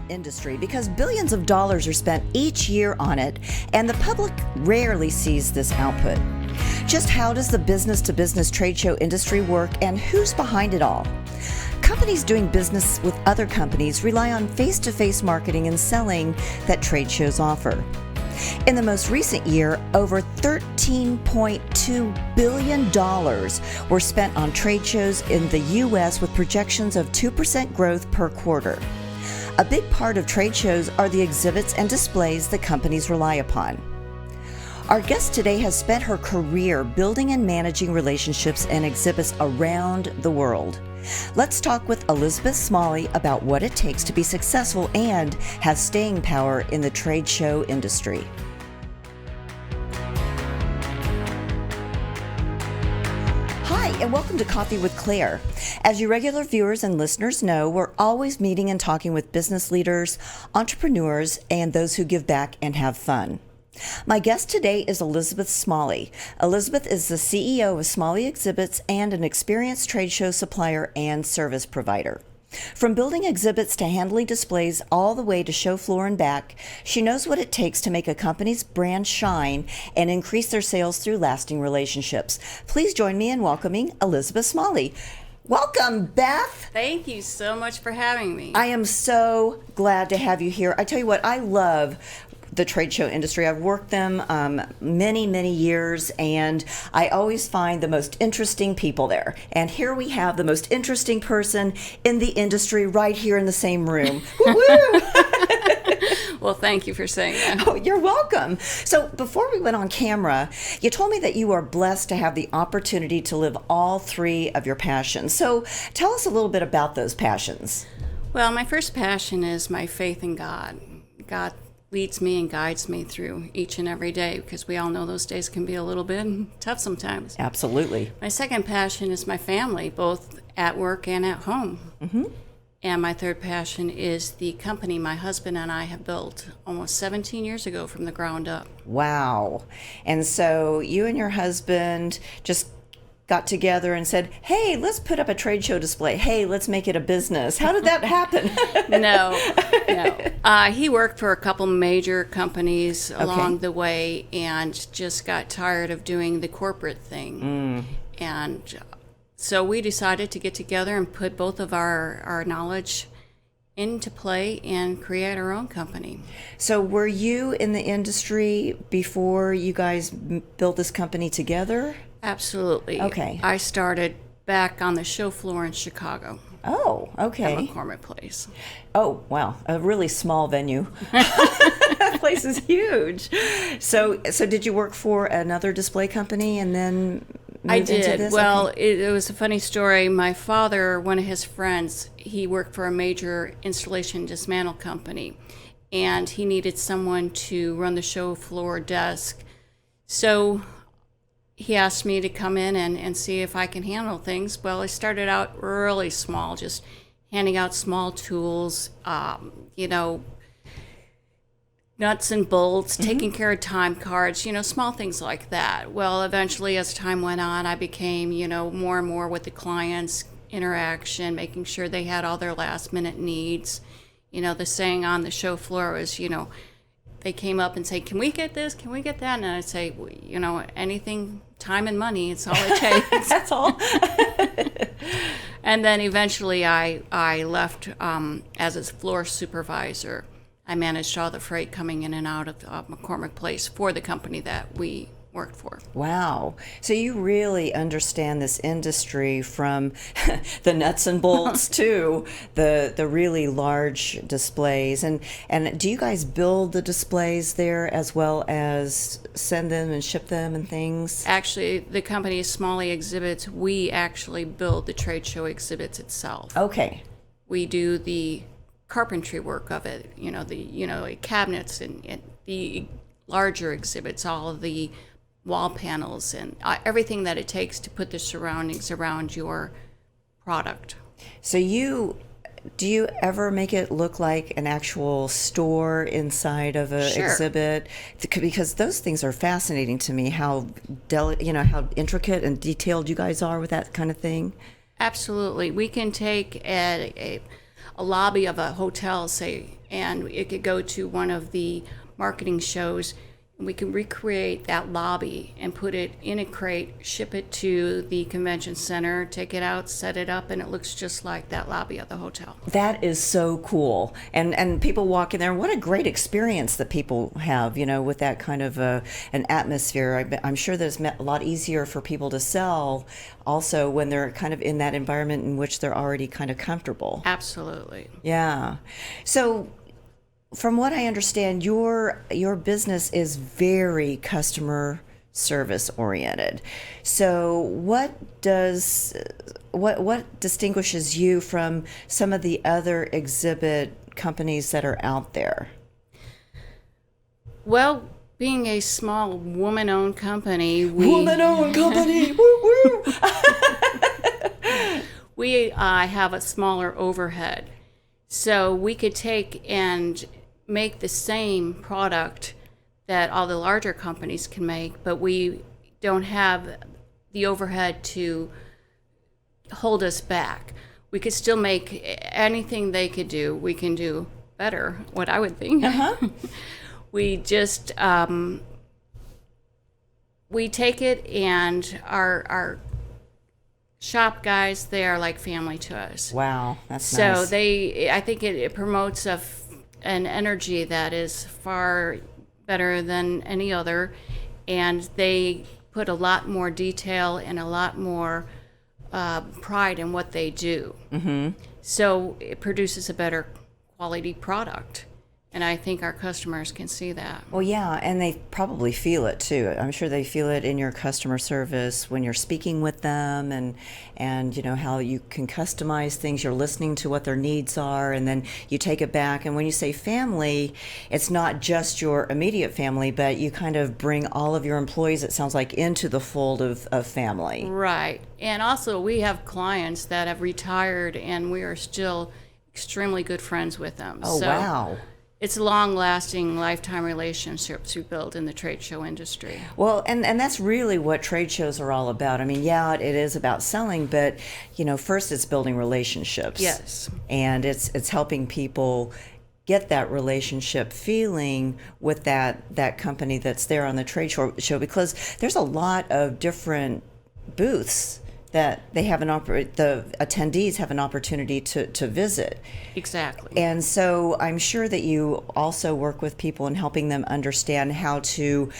industry because billions of dollars are spent each year on it, and the public rarely sees this output. Just how does the business-to-business trade show industry work, and who's behind it all? Companies doing business with other companies rely on face-to-face marketing and selling that trade shows offer. In the most recent year, over $13.2 billion were spent on trade shows in the U.S. with projections of 2% growth per quarter. A big part of trade shows are the exhibits and displays that companies rely upon. Our guest today has spent her career building and managing relationships and exhibits around the world. Let's talk with Elizabeth Smalley about what it takes to be successful and have staying power in the trade show industry. Hi, and welcome to Coffee with Claire. As you regular viewers and listeners know, we're always meeting and talking with business leaders, entrepreneurs, and those who give back and have fun. My guest today is Elizabeth Smalley. Elizabeth is the CEO of Smalley Exhibits and an experienced trade show supplier and service provider. From building exhibits to handling displays all the way to show floor and back, she knows what it takes to make a company's brand shine and increase their sales through lasting relationships. Please join me in welcoming Elizabeth Smalley. Welcome, Beth. Thank you so much for having me. I am so glad to have you here. I tell you what, I love the trade show industry. I've worked them many years, and I always find the most interesting people there. And here we have the most interesting person in the industry right here in the same room. Woo-woo! Well, thank you for saying that. Oh, you're welcome. So before we went on camera, you told me that you are blessed to have the opportunity to live all three of your passions. So tell us a little bit about those passions. Well, my first passion is my faith in God. God leads me and guides me through each and every day, because we all know those days can be a little bit tough sometimes. Absolutely. My second passion is my family, both at work and at home. Mm-hmm. And my third passion is the company my husband and I have built almost 17 years ago from the ground up. Wow. And so you and your husband just got together and said, hey, let's put up a trade show display. Hey, let's make it a business. How did that happen? No. He worked for a couple major companies along the way and just got tired of doing the corporate thing. And so we decided to get together and put both of our knowledge into play and create our own company. So were you in the industry before you guys built this company together? Absolutely. Okay. I started back on the show floor in Chicago. Oh, okay. At McCormick Place. Oh, wow. A really small venue. That place is huge. So did you work for another display company and then I moved into did. this? Well, Okay. it was a funny story. My father, one of his friends, he worked for a major installation dismantle company, and he needed someone to run the show floor desk. So he asked me to come in and see if I can handle things. Well, I started out really small, just handing out small tools, nuts and bolts, taking care of time cards, small things like that. Well, eventually, as time went on, I became, more and more with the clients, interaction, making sure they had all their last minute needs. The saying on the show floor was, they came up and say, can we get this? Can we get that? And I'd say, anything, time and money, it's all it takes. That's all. And then eventually I left as a floor supervisor. I managed all the freight coming in and out of McCormick Place for the company that we worked for. Wow. So you really understand this industry from the nuts and bolts to the really large displays. And do you guys build the displays there as well as send them and ship them and things? Actually, the company Smalley Exhibits, we actually build the trade show exhibits itself. Okay. We do the carpentry work of it, the cabinets and the larger exhibits, all of the wall panels and everything that it takes to put the surroundings around your product. So do you ever make it look like an actual store inside of an Sure. exhibit? Because those things are fascinating to me, how how intricate and detailed you guys are with that kind of thing. Absolutely. We can take a lobby of a hotel, say, and it could go to one of the marketing shows. We can recreate that lobby and put it in a crate, ship it to the convention center, take it out, set it up, and it looks just like that lobby at the hotel. That is so cool. And people walk in there. What a great experience that people have, with that kind of an atmosphere. I'm sure that it's a lot easier for people to sell also when they're kind of in that environment in which they're already kind of comfortable. Absolutely. Yeah. So from what I understand, your business is very customer service oriented. So what distinguishes you from some of the other exhibit companies that are out there? Well, being a small woman-owned company, woo woo. we have a smaller overhead, so we could take and make the same product that all the larger companies can make, but we don't have the overhead to hold us back. We could still make anything they could do. We can do better, what I would think. We just we take it, and our shop guys, they are like family to us. Wow, that's So nice. I think it promotes an energy that is far better than any other, and they put a lot more detail and a lot more pride in what they do. Mm-hmm. So it produces a better quality product, and I think our customers can see that. Well, yeah, and they probably feel it too. I'm sure they feel it in your customer service when you're speaking with them, and how you can customize things. You're listening to what their needs are, and then you take it back. And when you say family, it's not just your immediate family, but you kind of bring all of your employees, it sounds like, into the fold of family. Right. And also we have clients that have retired, and we are still extremely good friends with them. Oh, so wow. It's long-lasting, lifetime relationships we build in the trade show industry. Well, and that's really what trade shows are all about. I mean, yeah, it is about selling, but first it's building relationships. Yes. And it's helping people get that relationship feeling with that company that's there on the trade show, because there's a lot of different booths that they have the attendees have an opportunity to visit. Exactly. And so I'm sure that you also work with people in helping them understand how to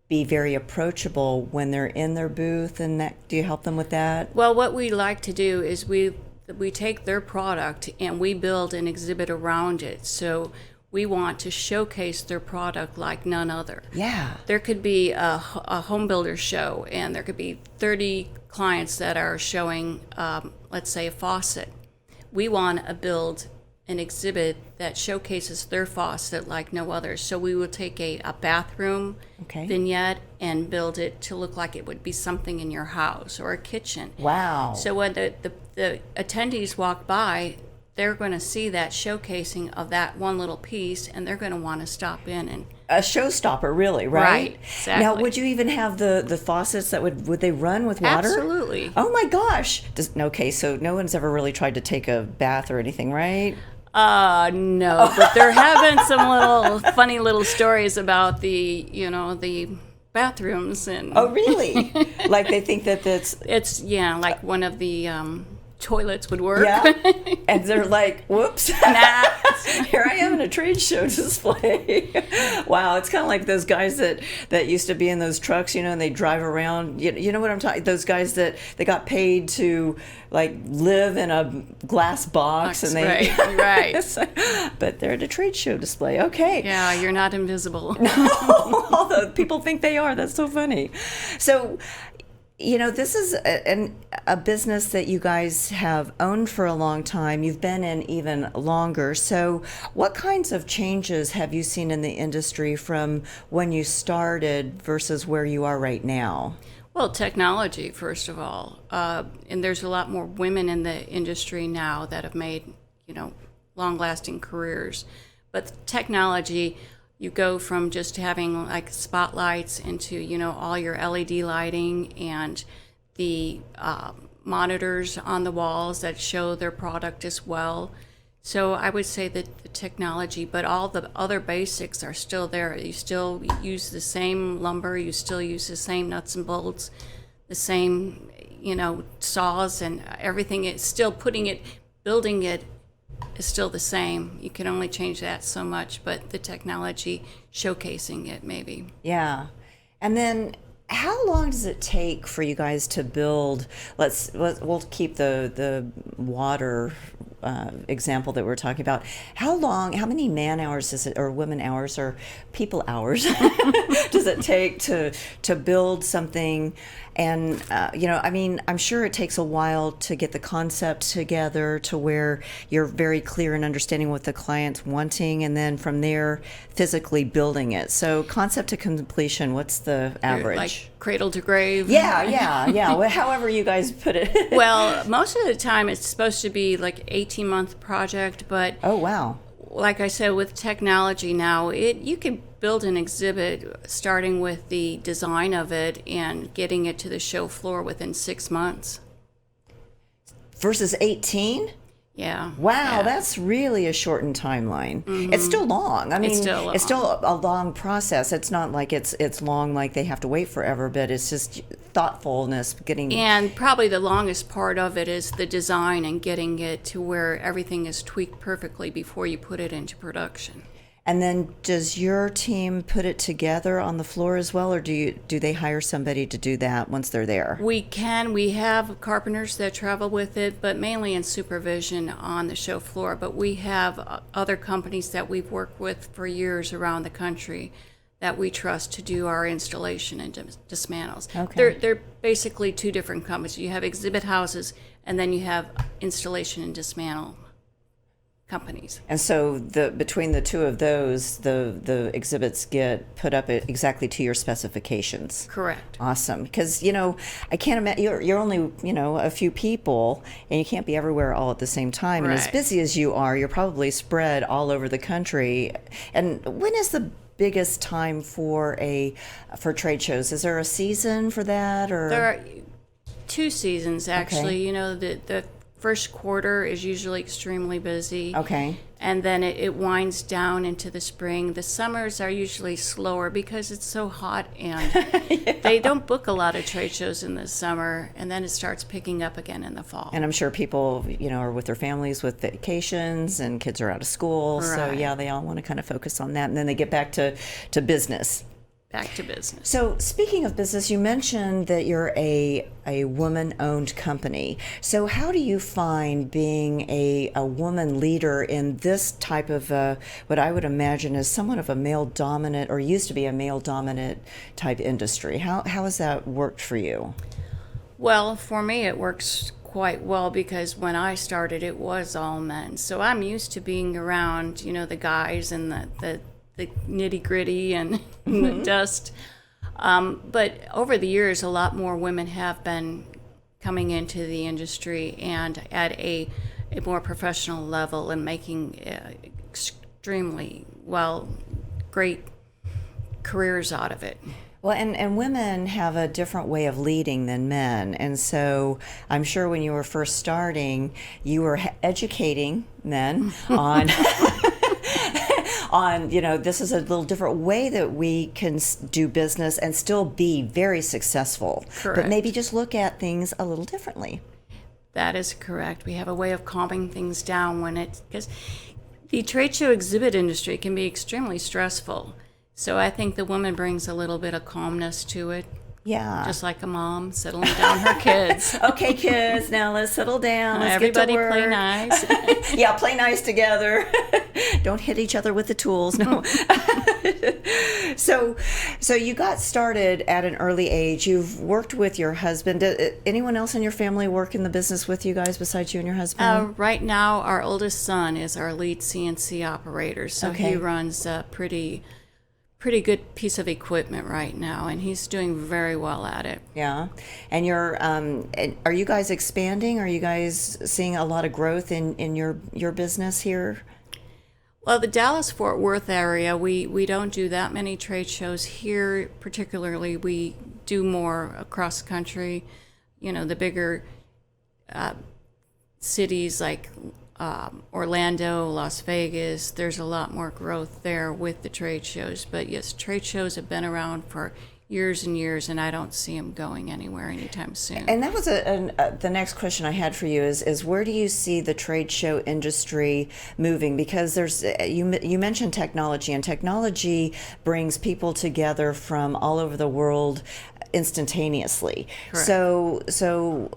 be very approachable when they're in their booth, and do you help them with that? Well, what we like to do is we take their product and we build an exhibit around it. So we want to showcase their product like none other. Yeah. There could be a home builder show, and there could be 30 clients that are showing, let's say, a faucet. We want to build an exhibit that showcases their faucet like no other. So we will take a bathroom vignette and build it to look like it would be something in your house or a kitchen. Wow. So when the attendees walk by, they're going to see that showcasing of that one little piece, and they're going to want to stop in and a showstopper, really, right? Right, exactly. Now, would you even have the faucets that would they run with water? Absolutely. Oh my gosh! Okay, so no one's ever really tried to take a bath or anything, right? No, but there have been some little funny little stories about the bathrooms and. Oh, really? Like they think that's. It's like one of the toilets would work. Yeah. And they're like, whoops. Nah. Here I am in a trade show display. Wow, it's kind of like those guys that used to be in those trucks, and they drive around. You know what I'm talking? Those guys that they got paid to like live in a glass box, and they right. But they're at a trade show display. Okay. Yeah, you're not invisible. No, although people think they are. That's so funny. So. This is a business that you guys have owned for a long time. You've been in even longer. So what kinds of changes have you seen in the industry from when you started versus where you are right now? Well, technology, first of all. And there's a lot more women in the industry now that have made, long-lasting careers. But technology, you go from just having like spotlights into, all your LED lighting and the monitors on the walls that show their product as well, So I would say that the technology, but all the other basics are still there. You still use the same lumber, you still use the same nuts and bolts, the same, saws and everything. It's still building it is still the same. You can only change that so much, but the technology showcasing it maybe. Yeah. And then how long does it take for you guys to build? We'll keep the water example that we're talking about. How many man hours is it, or women hours, or people hours does it take to build something? And I'm sure it takes a while to get the concept together to where you're very clear in understanding what the client's wanting, and then from there physically building it. So concept to completion, what's the average? Like cradle to grave. Yeah. Well, however you guys put it. Well, most of the time it's supposed to be like 18-month project, but oh wow. Like I said, with technology now, you can build an exhibit starting with the design of it and getting it to the show floor within 6 months. Versus 18? Yeah. Wow, yeah. That's really a shortened timeline. Mm-hmm. It's still long. I mean, it's still a long process. It's not like it's long like they have to wait forever, but it's just thoughtfulness getting. And probably the longest part of it is the design and getting it to where everything is tweaked perfectly before you put it into production. And then does your team put it together on the floor as well, or do they hire somebody to do that once they're there? We have carpenters that travel with it, but mainly in supervision on the show floor. But we have other companies that we've worked with for years around the country that we trust to do our installation and dismantles. Okay. They're basically two different companies. You have exhibit houses, and then you have installation and dismantle companies. And so between the two of those, the exhibits get put up exactly to your specifications. Correct. Awesome. Because, I can't imagine, you're only, a few people, and you can't be everywhere all at the same time. Right. And as busy as you are, you're probably spread all over the country. And when is the biggest time for trade shows? Is there a season for that, or? There are 2 seasons, actually. Okay. The first quarter is usually extremely busy. Okay. And then it winds down into the spring. The summers are usually slower because it's so hot, and yeah. They don't book a lot of trade shows in the summer, and then it starts picking up again in the fall. And I'm sure people, are with their families with vacations, and kids are out of school. Right. So yeah, they all want to kind of focus on that, and then they get back to business. Back to business. So speaking of business, you mentioned that you're a woman-owned company. So how do you find being a woman leader in this type of what I would imagine is somewhat of a male-dominant, or used to be a male-dominant type industry? How has that worked for you? Well, for me, it works quite well because when I started, it was all men. So I'm used to being around, the guys and the nitty-gritty and the dust. But over the years, a lot more women have been coming into the industry and at a more professional level and making extremely great careers out of it. Well, and women have a different way of leading than men. And so I'm sure when you were first starting, you were educating men on this is a little different way that we can do business and still be very successful. Correct. But maybe just look at things a little differently. That is correct. We have a way of calming things down because the trade show exhibit industry can be extremely stressful. So I think the woman brings a little bit of calmness to it. Yeah. Just like a mom settling down her kids. Okay, kids, now let's settle down. Let's everybody get to work. play nice. Yeah, play nice together. Don't hit each other with the tools. No. So you got started at an early age. You've worked with your husband. Did anyone else in your family work in the business with you guys besides you and your husband? Right now, our oldest son is our lead CNC operator. So Okay. He runs a pretty good piece of equipment right now, and he's doing very well at it. Yeah. And are you guys expanding? Are you guys seeing a lot of growth in your business here? Well, the Dallas-Fort Worth area, we don't do that many trade shows here. Particularly, we do more across the country. The bigger cities like Orlando, Las Vegas. There's a lot more growth there with the trade shows. But yes, trade shows have been around for years and years, and I don't see them going anywhere anytime soon. And that was the next question I had for you is where do you see the trade show industry moving? Because there's you mentioned technology, and technology brings people together from all over the world instantaneously. Correct. So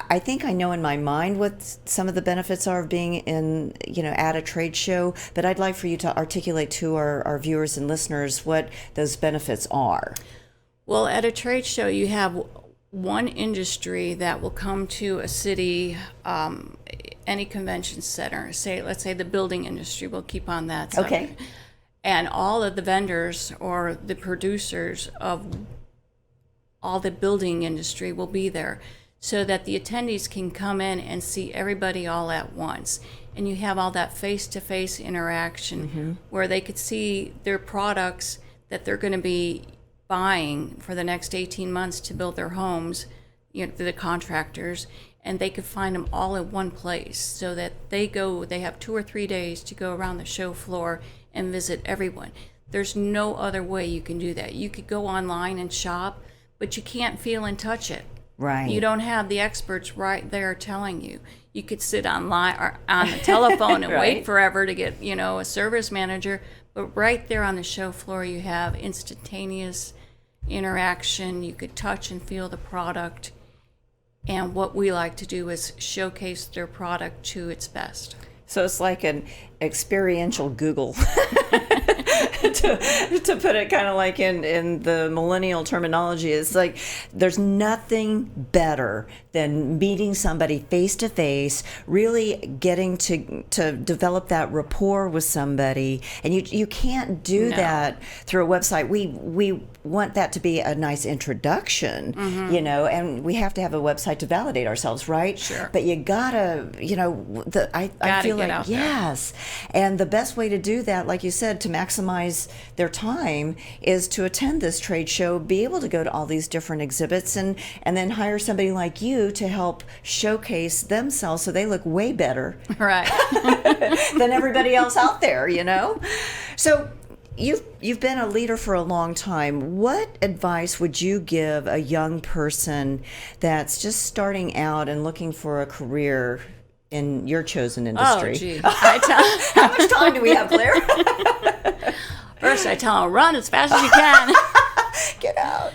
I think I know in my mind what some of the benefits are of being in, at a trade show, but I'd like for you to articulate to our viewers and listeners what those benefits are. Well, at a trade show, you have one industry that will come to a city, any convention center, let's say the building industry, we'll keep on that subject. Okay. And all of the vendors or the producers of all the building industry will be there, so that the attendees can come in and see everybody all at once. And you have all that face-to-face interaction where they could see their products that they're going to be buying for the next 18 months to build their homes, the contractors, and they could find them all in one place, so that they have 2 or 3 days to go around the show floor and visit everyone. There's no other way you can do that. You could go online and shop, but you can't feel and touch it. Right. You don't have the experts right there telling you. You could sit online or on the telephone and Right. wait forever to get, a service manager, but right there on the show floor you have instantaneous interaction. You could touch and feel the product. And what we like to do is showcase their product to its best. So it's like an experiential Google, to put it kind of like in the millennial terminology. It's like there's nothing better than meeting somebody face to face, really getting to develop that rapport with somebody. And you can't do that through a website. We want that to be a nice introduction, and we have to have a website to validate ourselves, right? Sure. But you gotta, I feel get like, out there. yes. And the best way to do that, like you said, to maximize their time is to attend this trade show, be able to go to all these different exhibits, and then hire somebody like you to help showcase themselves so they look way better Right. than everybody else out there, So you've been a leader for a long time. What advice would you give a young person that's just starting out and looking for a career in your chosen industry? Oh, gee. How much time do we have, Claire? First, I tell them, run as fast as you can. Get out.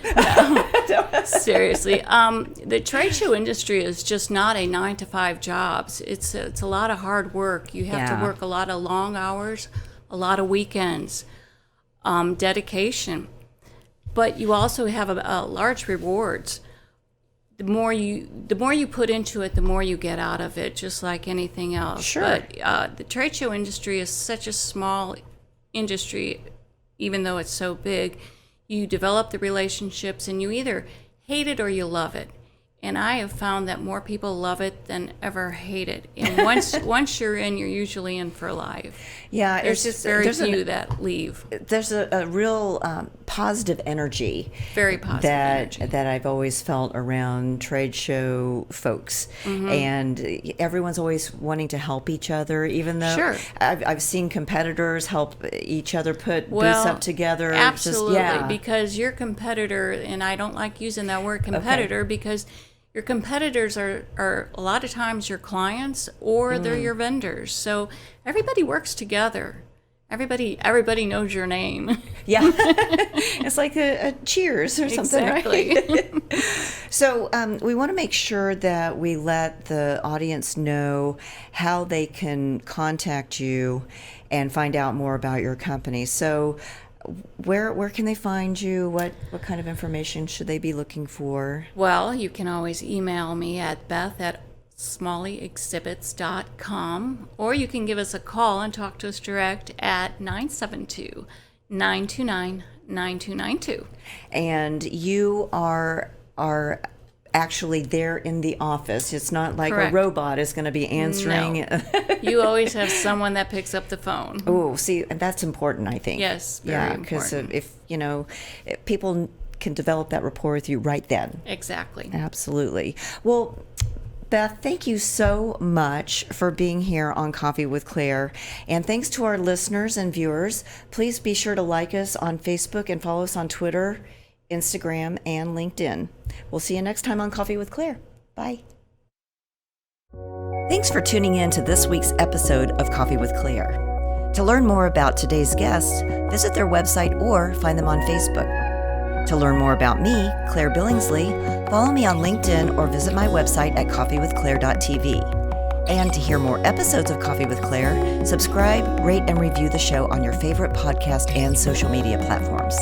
Seriously. The trade show industry is just not a 9-to-5 job. It's a lot of hard work. You have to work a lot of long hours, a lot of weekends, dedication. But you also have a large rewards. The more you put into it, the more you get out of it, just like anything else. Sure. But the trade show industry is such a small industry, even though it's so big. You develop the relationships, and you either hate it or you love it. And I have found that more people love it than ever hate it. And once you're in, you're usually in for life. Yeah, There's just very few that leave. There's a real positive energy. Very positive energy. That I've always felt around trade show folks. And everyone's always wanting to help each other, even though Sure. I've seen competitors help each other put booths up together. Absolutely, because your competitor, and I don't like using that word competitor, because your competitors are a lot of times your clients, or they're your vendors. So everybody works together. Everybody knows your name. Yeah. It's like a cheers or something, Exactly. right? So we want to make sure that we let the audience know how they can contact you and find out more about your company. So where can they find you? What kind of information should they be looking for? Well, you can always email me at beth@smalleyexhibits.com, or you can give us a call and talk to us direct at 972-929-9292. And you are actually there in the office. It's not like Correct. a robot is going to be answering. No. You always have someone that picks up the phone. Oh, see, that's important, I think. Yes, very because important. if people can develop that rapport with you right then. Exactly. Absolutely. Well, Beth, thank you so much for being here on Coffee with Claire. And thanks to our listeners and viewers. Please be sure to like us on Facebook and follow us on Twitter, Instagram, and LinkedIn. We'll see you next time on Coffee with Claire. Bye. Thanks for tuning in to this week's episode of Coffee with Claire. To learn more about today's guests, visit their website or find them on Facebook. To learn more about me, Claire Billingsley, follow me on LinkedIn or visit my website at coffeewithclaire.tv. And to hear more episodes of Coffee with Claire, subscribe, rate, and review the show on your favorite podcast and social media platforms.